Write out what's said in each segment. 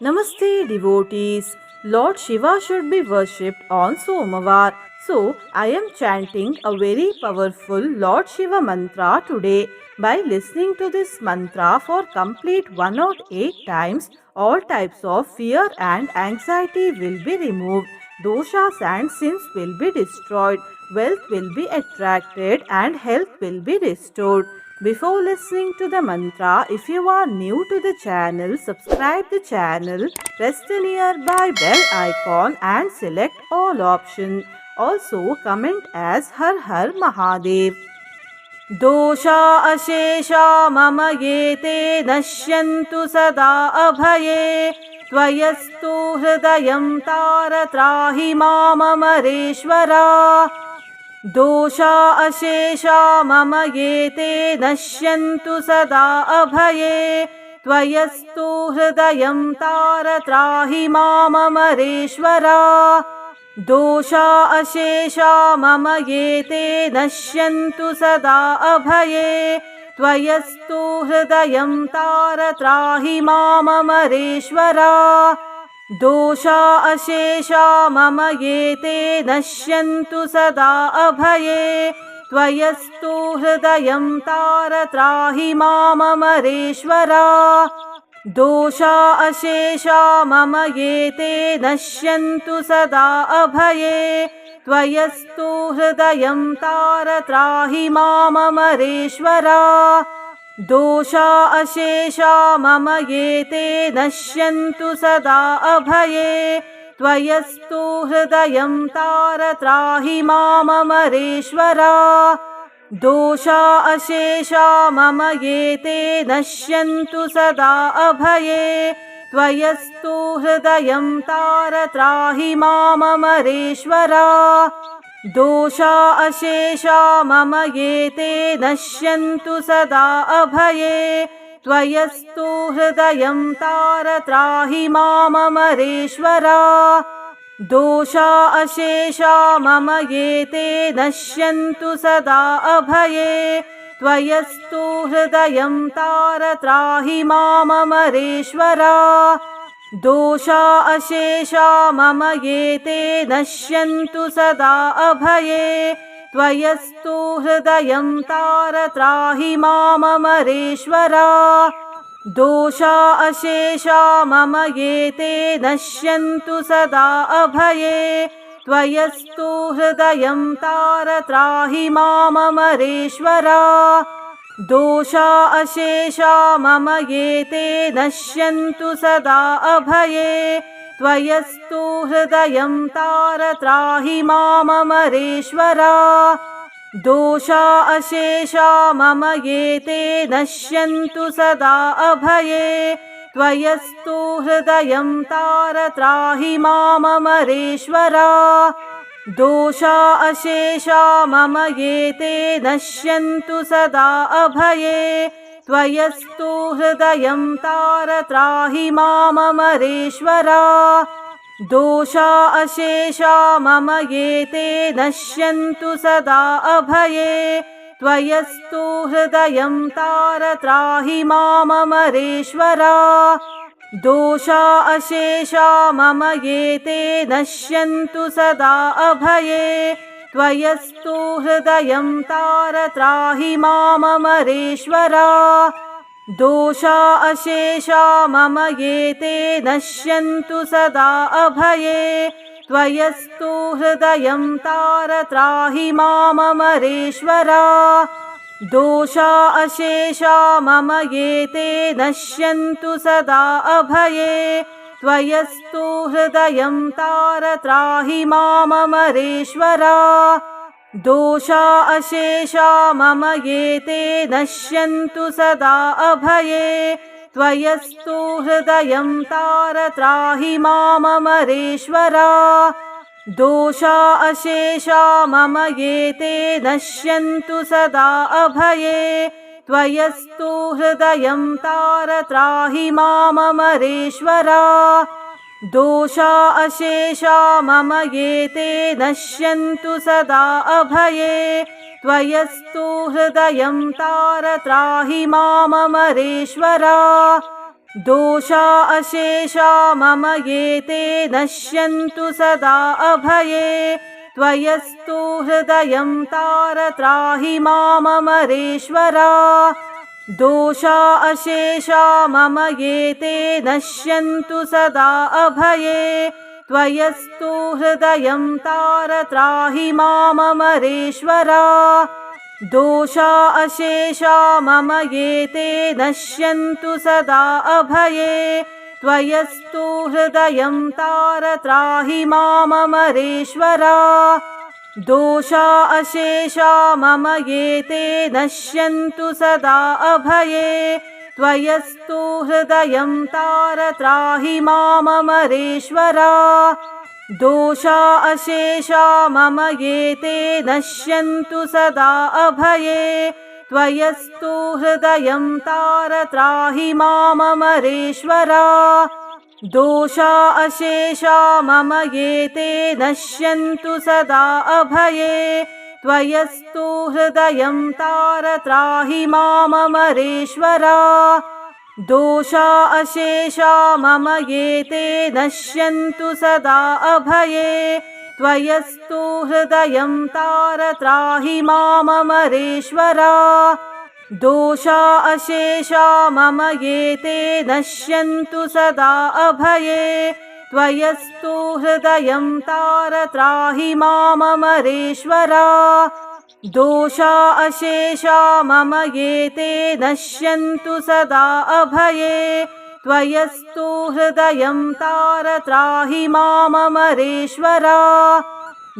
Namaste devotees. Lord Shiva should be worshipped on Somawar. So I am chanting a very powerful Lord Shiva mantra today. By listening to this mantra for complete 108 times, all types of fear and anxiety will be removed. Doshas and sins will be destroyed. Wealth will be attracted and health will be restored. Before listening to the mantra, if you are new to the channel, subscribe the channel, press the nearby bell icon and select all option. Also comment as Har Har Mahadev. दोषा अशेषा मम ये ते नश्यन्तु सदा अभये त्वयस्तु हृदयं तार त्राहि मामरेश्वरा दोषा अशेषा मम ये ते नश्यन्तु सदा अभये त्वयस्तु हृदयं तार त्राहि मामरेश्वरा दोषा अशेषा मम ये ते नश्यन्तु सदा अभये त्वयस्तु हृदयं तार त्राहि मामरेश्वरा दोषा अशेषा मम ये ते नश्यन्तु सदा अभये त्वयस्तु हृदयं तार त्राहि मामरेश्वरा दोषा अशेषा मम ये ते नश्यन्तु सदा अभये त्वयस्तु हृदयं तार त्राहि मामरेश्वरा दोषा अशेषा मम ये ते नश्यन्तु सदा अभये त्वयस्तु हृदयं तार त्राहि मामरेश्वरा दोषा अशेषा मम ये ते नश्यन्तु सदा अभये त्वयस्तु हृदयं तार त्राहि मामरेश्वरा दोषा अशेषा मम ये ते नश्यन्तु सदा अभये त्वयस्तु हृदयं तार त्राहि मामरेश्वरा दोषा अशेषा मम ये ते नश्यन्तु सदा अभये त्वयस्तु हृदयं तार त्राहि मामरेश्वरा दोषा अशेषा मम ये ते नश्यन्तु सदा अभये त्वयस्तु हृदयं तार त्राहि मामरेश्वरा दोषा अशेषा मम ये ते नश्यन्तु सदा अभये त्वयस्तु हृदयं तार त्राहि मामरेश्वरा दोषा अशेषा मम ये ते नश्यन्तु सदा अभये त्वयस्तु हृदयं तार त्राहि मामरेश्वरा दोषा अशेषा मम ये ते नश्यन्तु सदा अभये त्वयस्तु हृदयं तार त्राहि मामरेश्वरा दोषा अशेषा मम ये ते नश्यन्तु सदा अभये त्वयस्तु हृदयं तार त्राहि मामरेश्वरा दोषा अशेषा मम ये ते नश्यन्तु सदा अभये त्वयस्तु हृदयं तार त्राहि मामरेश्वरा दोषा अशेषा मम ये ते नश्यन्तु सदा अभये त्वयस्तु हृदयं तार त्राहि मामरेश्वरा दोषा अशेषा मम ये ते नश्यन्तु सदा अभये त्वयस्तु हृदयं तार त्राहि मामरेश्वरा दोषा अशेषा मम ये ते नश्यन्तु सदा अभये त्वयस्तु हृदयं तार त्राहि मामरेश्वरा दोषा अशेषा मम ये ते नश्यन्तु सदा अभये त्वयस्तु हृदयं तार त्राहि मामरेश्वरा दोषा अशेषा मम ये ते नश्यन्तु सदा अभये त्वयस्तु हृदयं तार त्राहि मामरेश्वरा दोषा अशेषा मम ये ते नश्यन्तु सदा अभये त्वयस्तु हृदयं तार त्राहि मामरेश्वरा दोषा अशेषा मम ये ते नश्यन्तु सदा अभये त्वयस्तु हृदयं तार त्राहि माममरेश्वरा दोषा अशेषा मम ये ते नश्यन्तु सदा अभये त्वयस्तु हृदयं तार त्राहि माममरेश्वरा दोषा अशेषा मम ये ते नश्यन्तु सदा अभये त्वयस्तु हृदयं तार त्राहि माममरेश्वरा दोषा अशेषा मम ये ते नश्यन्तु सदा अभये त्वयस्तु हृदयं तार त्राहि माममरेश्वरा दोषा अशेषा मम ये ते नश्यन्तु सदा अभये त्वयस्तु हृदयं तार त्राहि माममरेश्वरा दोषा अशेषा मम ये ते नश्यन्तु सदा अभये त्वयस्तु हृदयं तार त्राहि माममरेश्वरा दोषा अशेषा मम ये ते नश्यन्तु सदा अभये त्वयस्तु हृदयं तार त्राहि माममरेश्वरा दोषा अशेषा मम ये ते नश्यन्तु सदा अभये त्वयस्तु हृदयं तार त्राहि माममरेश्वरा दोषा अशेषा मम ये ते नश्यन्तु सदा अभये त्वयस्तु हृदयं तार त्राहि माममरेश्वरा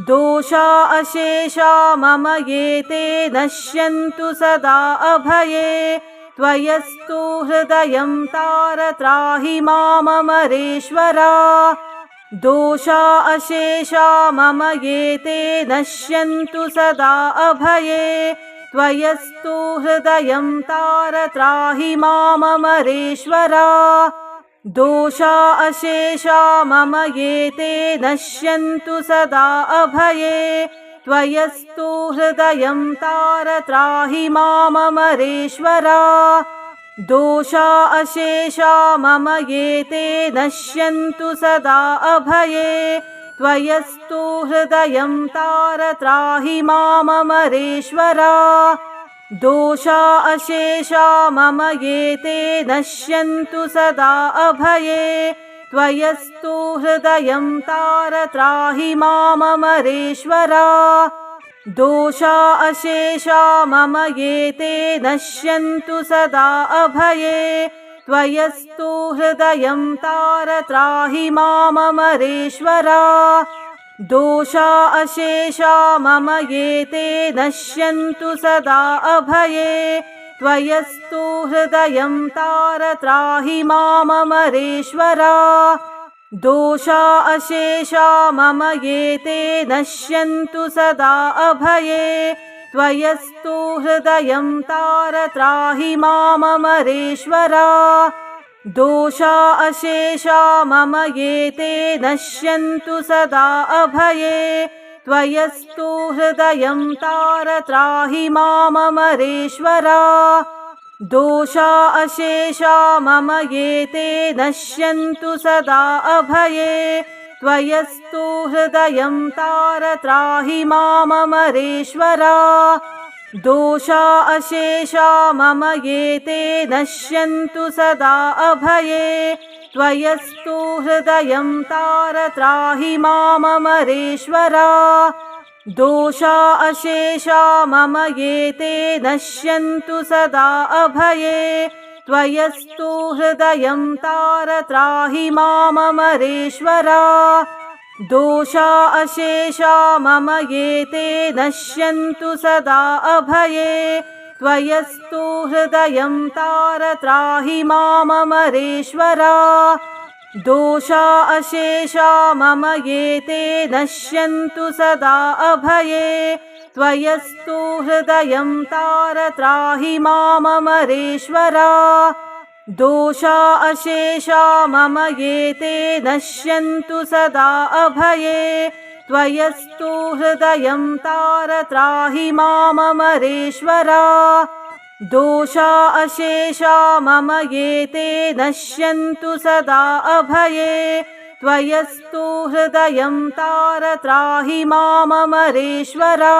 दोषा अशेषा मम ये ते नश्यन्तु सदा अभये त्वयस्तु हृदयं तार त्राहि माममरेश्वरा दोषा अशेषा मम ये ते नश्यन्तु सदा अभये त्वयस्तु हृदयं तार त्राहि माममरेश्वरा दोषा अशेषा मम ये ते नश्यन्तु सदा अभये त्वयस्तु हृदयं तार त्राहि माममरेश्वरा दोषा अशेषा मम ये ते नश्यन्तु सदा अभये त्वयस्तु हृदयं तार त्राहि माममरेश्वरा दोषा अशेषा मम ये ते नश्यन्तु सदा अभये त्वयस्तु हृदयं तार त्राहि माममरेश्वरा दोषा अशेषा मम ये ते नश्यन्तु सदा अभये त्वयस्तु हृदयं तार त्राहि माममरेश्वरा दोषा अशेषा मम ये ते नश्यन्तु सदा अभये त्वयस्तु हृदयं तार त्राहि माममरेश्वरा दोषा अशेषा मम ये ते नश्यन्तु सदा अभये त्वयस्तु हृदयं तार त्राहि माममरेश्वरा दोषा अशेषा मम ये ते नश्यन्तु सदा अभये त्वयस्तु हृदयं तार त्राहि माममरेश्वरा दोषा अशेषा मम ये ते नश्यन्तु सदा अभये त्वयस्तु हृदयं तार त्राहि माममरेश्वरा दोषा अशेषा मम ये ते नश्यन्तु सदा अभये त्वयस्तु हृदयं तार त्राहि माममरेश्वरा दोषा अशेषा मम ये ते नश्यन्तु सदा अभये त्वयस्तु हृदयं तार त्राहि माममरेश्वरा दोषा अशेषा मम ये ते नश्यन्तु सदा अभये त्वयस्तु हृदयं तार त्राहि माममरेश्वरा दोषा अशेषा मम ये ते नश्यन्तु सदा अभये त्वयस्तु हृदयं तार त्राहि माममरेश्वरा दोषा अशेषा मम ये ते नश्यन्तु सदा अभये त्वयस्तु हृदयं तार त्राहि माममरेश्वरा दोषा अशेषा मम ये ते नश्यन्तु सदा अभये त्वयस्तु हृदयं तार त्राहि माममरेश्वरा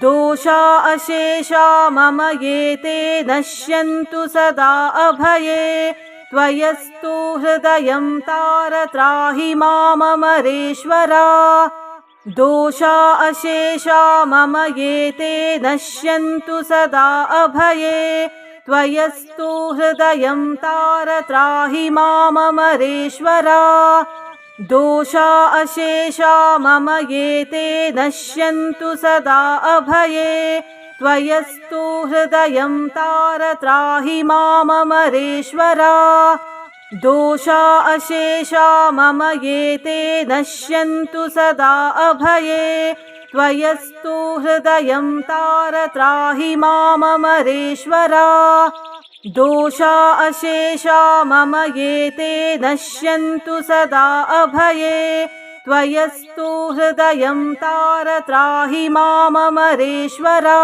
दोषा अशेषा मम ये ते नश्यन्तु सदा अभये त्वयस्तु हृदयं तार त्राहि माममरेश्वरा दोषा अशेषा मम ये ते नश्यन्तु सदा अभये त्वयस्तु हृदयं तार त्राहि माममरेश्वरा दोषा अशेषा मम ये ते नश्यन्तु सदा अभये त्वयस्तु हृदयं तार त्राहि माममरेश्वरा दोषा अशेषा मम ये ते नश्यन्तु सदा अभये त्वयस्तु हृदयं तार त्राहि माममरेश्वरा दोषा अशेषा मम ये ते नश्यन्तु सदा अभये त्वयस्तु हृदयं तार त्राहि माममरेश्वरा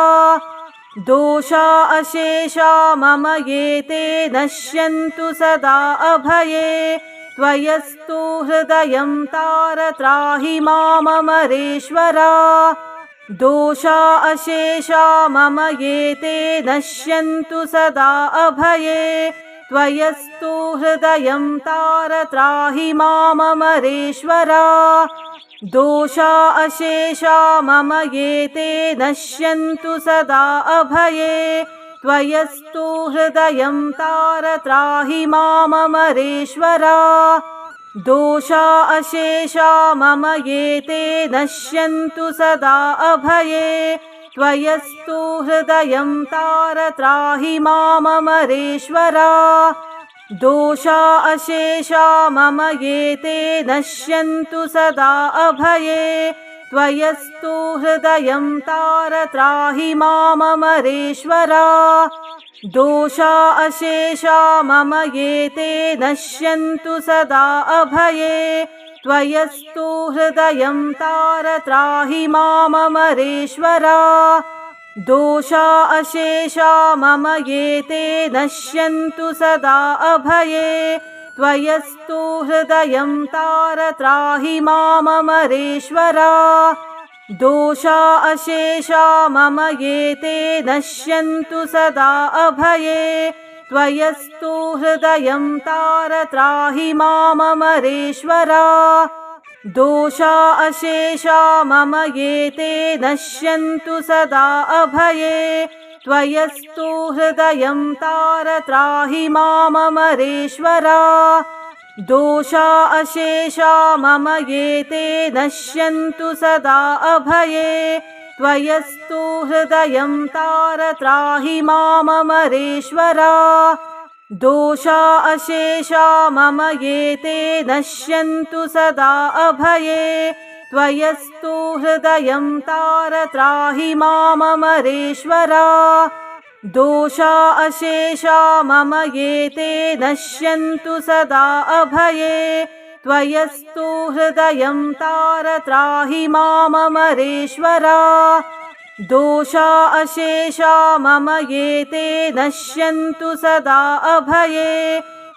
दोषा अशेषा मम ये ते नश्यन्तु सदा अभये त्वयस्तु हृदयं तार त्राहि माममरेश्वरा दोषा अशेषा मम ये ते नश्यन्तु सदा अभये त्वयस्तु हृदयं तार त्राहि माममरेश्वरा दोषा अशेषा मम ये ते नश्यन्तु सदा अभये त्वयस्तु हृदयं तार त्राहि माममरेश्वरा दोषा अशेषा मम ये ते नश्यन्तु सदा अभये त्वयस्तु हृदयं तार त्राहि माममरेश्वरा दोषा अशेषा मम ये ते नश्यन्तु सदा अभये त्वयस्तु हृदयं तार त्राहि माममरेश्वरा दोषा अशेषा मम ये ते नश्यन्तु सदा अभये त्वयस्तु हृदयं तार त्राहि माममरेश्वरा दोषा अशेषा मम ये ते नश्यन्तु सदा अभये त्वयस्तु हृदयं तार त्राहि माममरेश्वरा दोषा अशेषा मम ये ते नश्यन्तु सदा अभये त्वयस्तु हृदयं तार त्राहि माममरेश्वरा दोषा अशेषा मम ये ते नश्यन्तु सदा अभये त्वयस्तु हृदयं तार त्राहि माममरेश्वरा दोषा अशेषा मम ये ते नश्यन्तु सदा अभये त्वयस्तु हृदयं तार त्राहि माममरेश्वरा दोषा अशेषा मम ये ते नश्यन्तु सदा अभये त्वयस्तु हृदयं तार त्राहि माममरेश्वरा दोषा अशेषा मम ये ते नश्यन्तु सदा अभये त्वयस्तु हृदयं तार त्राहि माममरेश्वरा दोषा अशेषा मम ये ते नश्यन्तु सदा अभये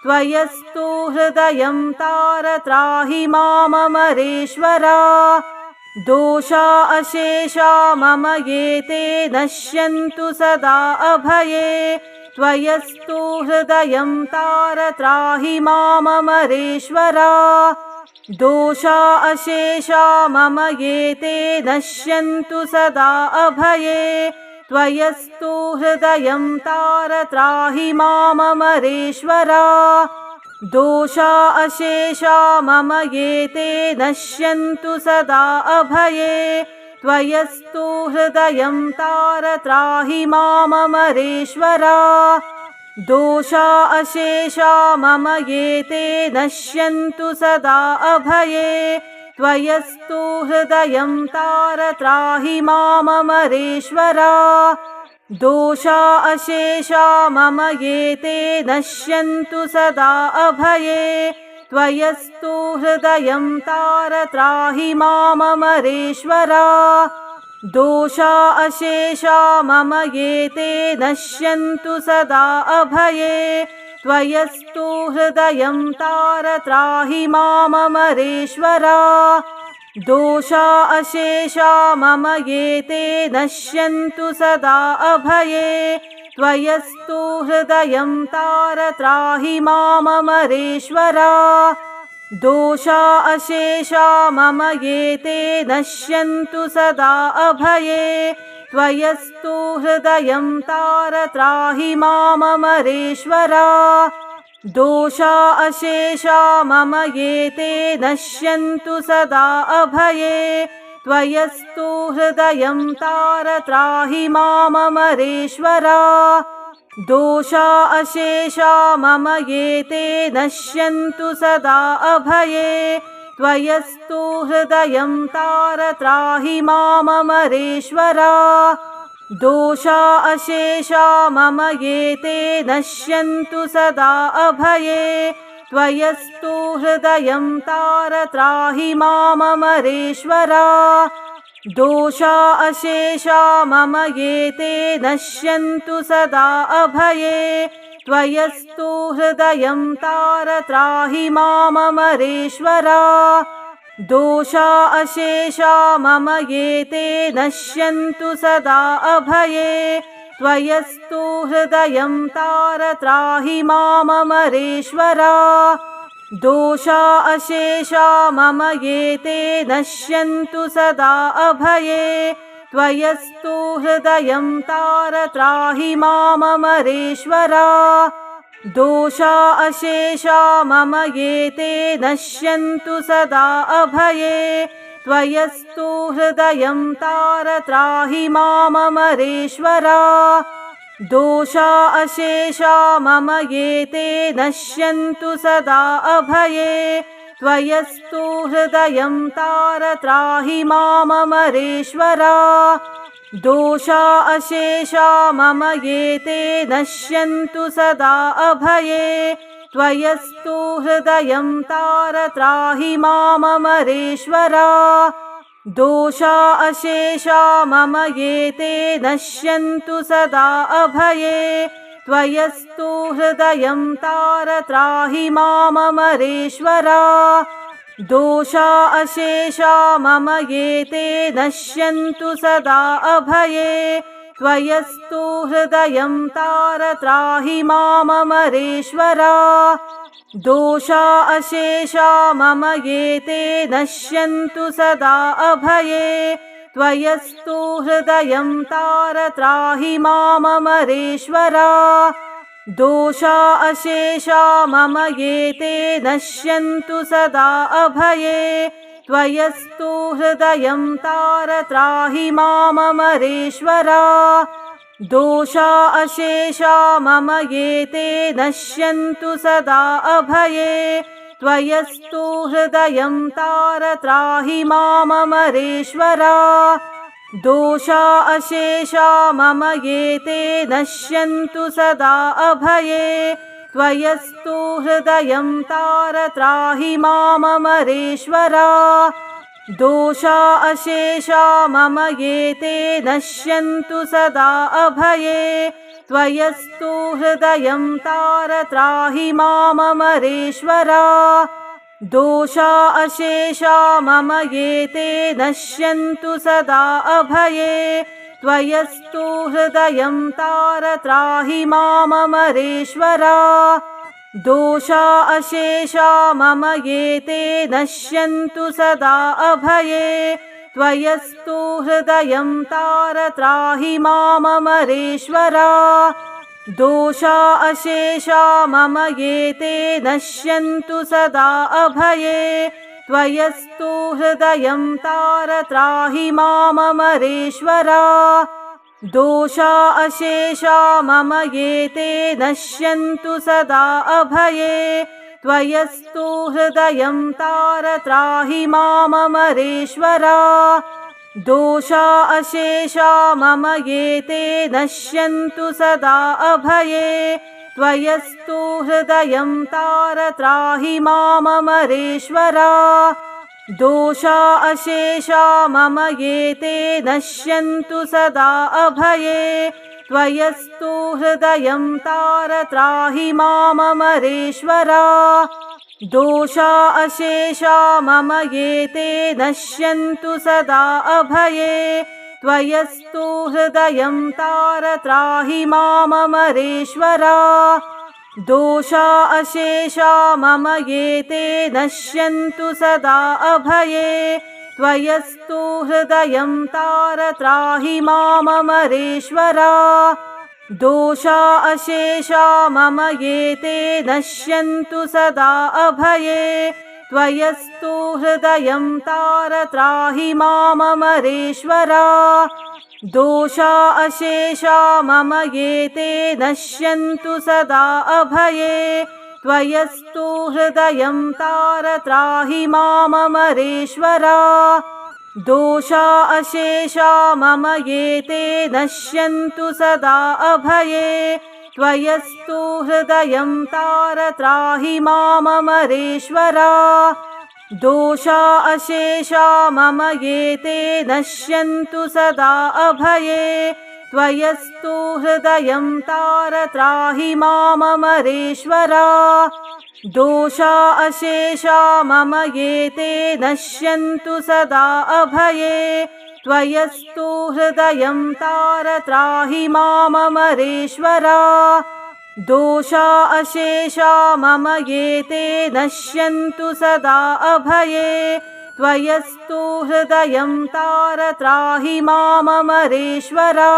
त्वयस्तु हृदयं तार त्राहि माममरेश्वरा दोषा अशेषा मम ये ते नश्यन्तु सदा अभये त्वयस्तु हृदयं तार त्राहि माममरेश्वरा दोषा अशेषा मम ये ते नश्यन्तु सदा अभये त्वयस्तु हृदयं तार त्राहि माममरेश्वरा दोषा अशेषा मम ये ते नश्यन्तु सदा अभये त्वयस्तु हृदयं तार त्राहि माममरेश्वरा दोषा अशेषा मम ये ते नश्यन्तु सदा अभये त्वयस्तु हृदयं तार त्राहि माममरेश्वरा दोषा अशेषा मम ये ते नश्यन्तु सदा अभये त्वयस्तु हृदयं तार त्राहि माममरेश्वरा दोषा अशेषा मम ये ते नश्यन्तु सदा अभये त्वयस्तु हृदयं तारत्राहि माममरेश्वरा दोषा अशेषा मम ये ते नश्यन्तु सदा अभये त्वयस्तु हृदयं तारत्राहि माममरेश्वरा दोषा अशेषा मम ये ते नश्यन्तु सदा अभये त्वयस्तु हृदयं तारत्राहि माममरेश्वरा दोषा अशेषा मम ये ते नश्यन्तु सदा अभये त्वयस्तु हृदयं तारत्राहि माममरेश्वरा दोषा अशेषा मम ये ते नश्यन्तु सदा अभये त्वयस्तु हृदयं तारत्राहि माममरेश्वरा दोषा अशेषा मम ये ते नश्यन्तु सदा अभये त्वयस्तु हृदयं तारत्राहि माममरेश्वरा दोषा अशेषा मम ये ते नश्यन्तु सदा अभये त्वयस्तु हृदयं तारत्राहि माममरेश्वरा दोषा अशेषा मम ये ते नश्यन्तु सदा अभये त्वयस्तु हृदयं तारत्राहि माममरेश्वरा दोषा अशेषा मम ये ते नश्यन्तु सदा अभये त्वयस्तु हृदयं तारत्राहि माममरेश्वरा दोषा अशेषा मम ये ते नश्यन्तु सदा अभये त्वयस्तु हृदयं तारत्राहि माममरेश्वरा दोषा अशेषा मम ये ते नश्यन्तु सदा अभये त्वयस्तु हृदयं तारत्राहि माममरेश्वरा दोषा अशेषा मम ये ते नश्यन्तु सदा अभये त्वयस्तु हृदयं तारत्राहि माममरेश्वरा दोषा अशेषा मम ये ते नश्यन्तु सदा अभये त्वयस्तु हृदयं तारत्राहि माममरेश्वरा दोषा अशेषा मम ये ते नश्यन्तु सदा अभये त्वयस्तु हृदयं तारत्राहि माममरेश्वरा दोषा अशेषा मम ये ते नश्यन्तु सदा अभये त्वयस्तु हृदयं तारत्राहि माममरेश्वरा दोषा अशेषा मम ये ते नश्यन्तु सदा अभये त्वयस्तु हृदयं तारत्राहि माममरेश्वरा दोषा अशेषा मम ये ते नश्यन्तु सदा अभये त्वयस्तु हृदयं तारत्राहि माममरेश्वरा दोषा अशेषा मम ये ते नश्यन्तु सदा अभये त्वयस्तु हृदयं तारत्राहि माममरेश्वरा दोषा अशेषा मम ये ते नश्यन्तु सदा अभये त्वयस्तु हृदयं तारत्राहि माममरेश्वरा दोषा अशेषा मम ये ते नश्यन्तु सदा अभये त्वयस्तु हृदयं तारत्राहि माममरेश्वरा दोषा अशेषा मम ये ते नश्यन्तु सदा अभये त्वयस्तु हृदयं तारत्राहि माममरेश्वरा दोषा अशेषा मम ये ते नश्यन्तु सदा अभये त्वयस्तु हृदयं तारत्राहि माममरेश्वरा दोषा अशेषा मम ये ते नश्यन्तु सदा अभये त्वयस्तु हृदयं तारत्राहि माममरेश्वरा दोषा अशेषा मम ये ते नश्यन्तु सदा अभये त्वयस्तु हृदयं तारत्राहि माममरेश्वरा दोषा अशेषा मम ये ते नश्यन्तु सदा अभये त्वयस्तु हृदयं तारत्राहि माममरेश्वरा दोषा अशेषा मम ये ते नश्यन्तु सदा अभये त्वयस्तु हृदयं तारत्राहि माममरेश्वरा दोषा अशेषा मम ये ते नश्यन्तु सदा अभये त्वयस्तु हृदयं तारत्राहि माममरेश्वरा दोषा अशेषा मम ये ते नश्यन्तु सदा अभये त्वयस्तु हृदयं तारत्राहि माममरेश्वरा दोषा अशेषा मम ये ते नश्यन्तु सदा अभये त्वयस्तु हृदयं तारत्राहि माममरेश्वरा दोषा अशेषा मम ये ते नश्यन्तु सदा अभये त्वयस्तु हृदयं तारत्राहि माममरेश्वरा दोषा अशेषा मम ये ते नश्यन्तु सदा अभये त्वयस्तु हृदयं तारत्राहि माममरेश्वरा दोषा अशेषा मम ये ते नश्यन्तु सदा अभये त्वयस्तु हृदयं तारत्राहि माममरेश्वरा दोषा अशेषा मम ये ते नश्यन्तु सदा अभये त्वयस्तु हृदयं तारत्राहि माममरेश्वरा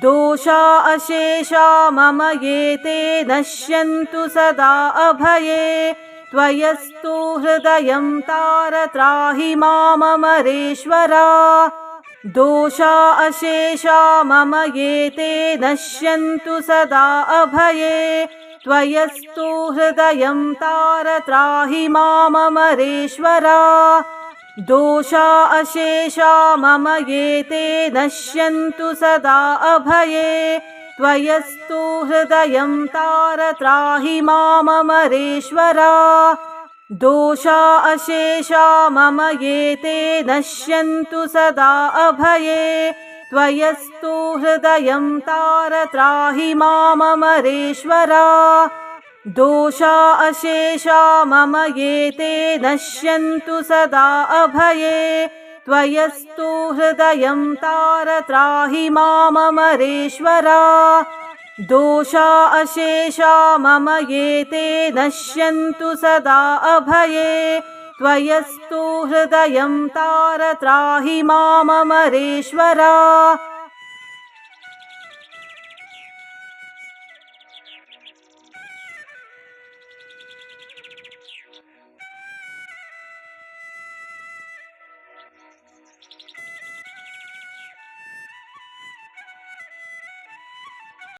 दोषा अशेषा मम ये ते नश्यन्तु सदा अभये त्वयस्तु हृदयं तारत्राहि माममरेश्वरा दोषा अशेषा मम ये ते नश्यन्तु सदा अभये त्वयस्तु हृदयं तारत्राहि माममरेश्वरा दोषा अशेषा मम ये ते नश्यन्तु सदा अभये त्वयस्तु हृदयं तारत्राहि माममरेश्वरा दोषा अशेषा मम ये ते नश्यन्तु सदा अभये त्वयस्तु हृदयं तारत्राहि माममरेश्वरा दोषा अशेषा मम ये ते नश्यन्तु सदा अभये त्वयस्तु हृदयं तारत्राहि माममरेश्वरा दोषा अशेषा मम ये ते नश्यन्तु सदा अभये त्वयस्तु हृदयं तारत्राहि माममरेश्वरा